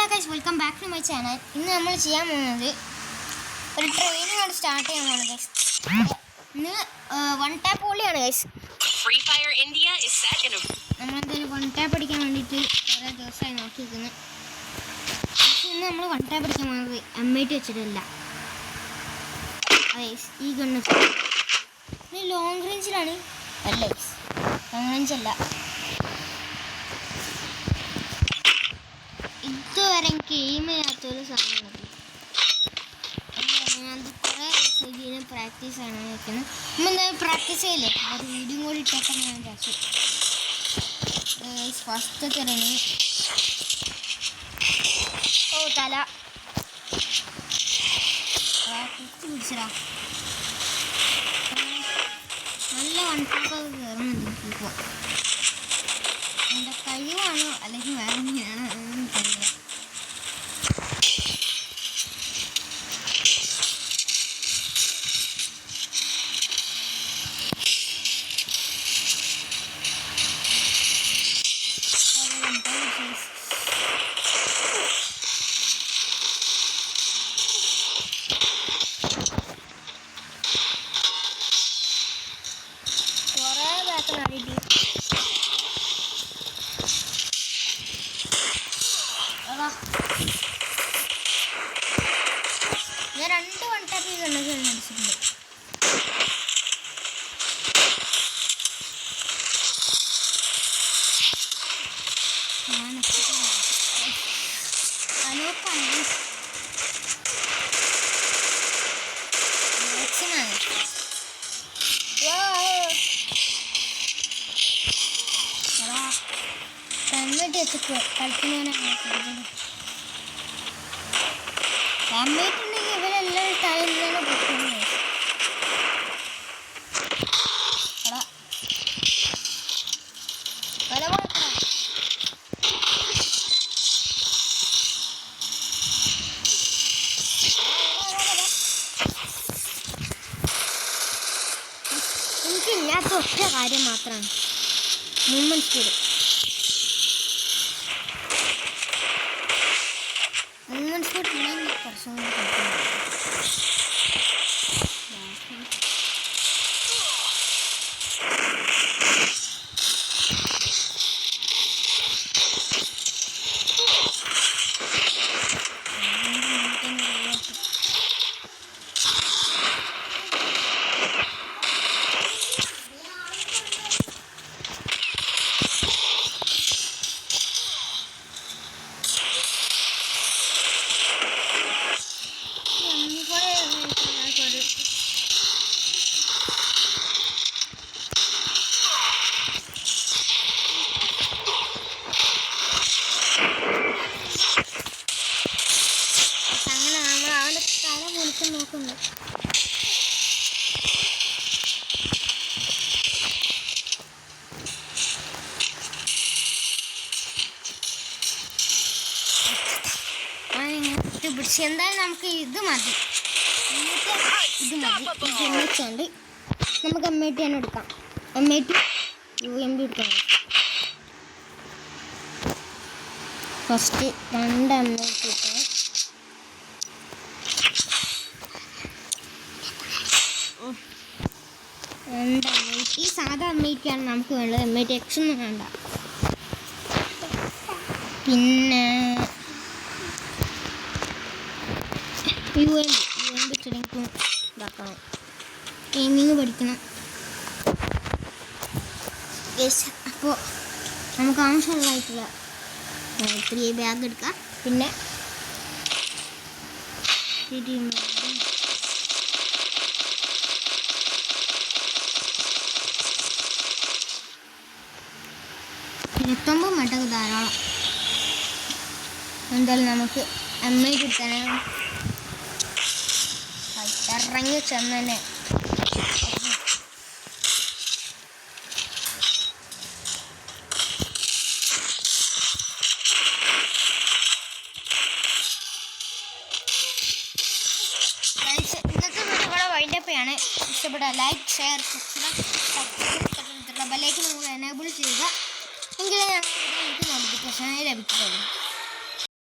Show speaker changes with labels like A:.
A: Hello guys, welcome back to my channel. ഇന്ന് നമ്മൾ ചെയ്യാൻ പോകുന്നത് ഒരു ട്രെയിനിങ് ആണ് സ്റ്റാർട്ട് ചെയ്യാൻ പോകുന്നത് ഗൈസ്. ഇന്ന് വൺ ടാപ്പ് ഓളിയാണ് ഗൈസ്. നമ്മളെന്തായാലും വൺ ടാപ്പ് അടിക്കാൻ വേണ്ടിയിട്ട് കുറേ ദിവസമായി നോക്കിയിരിക്കുന്നത്. പക്ഷെ ഇന്ന് നമ്മൾ വൺ ടാപ്പ് അടിക്കാൻ പോകുന്നത് M8 വെച്ചിട്ടില്ല. ഗൈസ് ഈ ഗണ്ണ് ഇനി ലോങ് റേഞ്ചിലാണ്. അല്ല ഗൈസ്, ലോങ് റേഞ്ച് അല്ല. ഇതുവരെ എനിക്ക് എയിം ചെയ്യാത്തൊരു സാധനമാണ്. അത് കുറേ ദിവസം പ്രാക്ടീസ് ആണ് വെക്കുന്നത്. നമ്മൾ എന്തായാലും പ്രാക്ടീസ് ചെയ്യില്ലേ, ഒരു വീഡിയോ കൂടി ഇട്ടേക്കാൻ ഞാൻ വിചാരിച്ചു. ഫസ്റ്റ് തിരഞ്ഞ് തല കുത്തി പിടിച്ചടാ. നല്ല വൺടാപ്പ് അത് കയറുന്നുണ്ട്. ഇപ്പോൾ എൻ്റെ കഴിവാണോ അല്ലെങ്കിൽ വേറെ എങ്ങനെയാണോ എനിക്കറിയില്ല. ഞാൻ 2 വൺ ടാപ്പ് അടിച്ചിട്ടുണ്ട്. കളിക്കുന്നതിനാണ് ഇവരെല്ലാവരും ടൈമിലാണ് പൊട്ടുന്നത്. എനിക്കില്ലാത്ത ഒറ്റ കാര്യം മാത്രമാണ് മൂവ്മെന്റ് സ്പീഡ്. മൂവ്മെന്റ് സ്പീഡ് ഉണ്ടെങ്കിൽ കുറച്ചും കൂടി നോക്കുന്നു. പിടിച്ച് എന്തായാലും നമുക്ക് ഇത് മതി. വെച്ചാണ്ട് നമുക്ക് M8 തന്നെ എടുക്കാം. M8 UMP എടുക്കാം. ഫസ്റ്റ് 2 M8 എടുക്കാം. ഈ സാധാ M8 ആണ് നമുക്ക് വേണ്ടത്. M8 X ഒന്നും വേണ്ട. പിന്നെ UMP ചെടിക്കും ഇതാക്കണം. ഗെയിമിങ് പഠിക്കണം. അപ്പോൾ നമുക്ക് ആവശ്യമുള്ളതായിട്ടുള്ള 3 ബാഗ് എടുക്കാം. പിന്നെ ഇരുപത്തൊമ്പത് മട്ടൊക്കെ ധാരാളം. എന്തായാലും നമുക്ക് M8 കിട്ടാനാണ് ഇറങ്ങി ചെന്നെ. ഇന്നത്തെ വീഡിയോ വൈൻഡപ്പാണ്. ഇഷ്ടപ്പെട്ട ലൈക്ക്, ഷെയർ, സബ്സ്ക്രൈബ് ബെല്ലൈക്കൻ നമുക്ക് എനേബിൾ ചെയ്യുക. എങ്കിലേ ഞങ്ങൾക്ക് നോട്ടിഫിക്കേഷൻ ലഭിക്കുകയുള്ളൂ.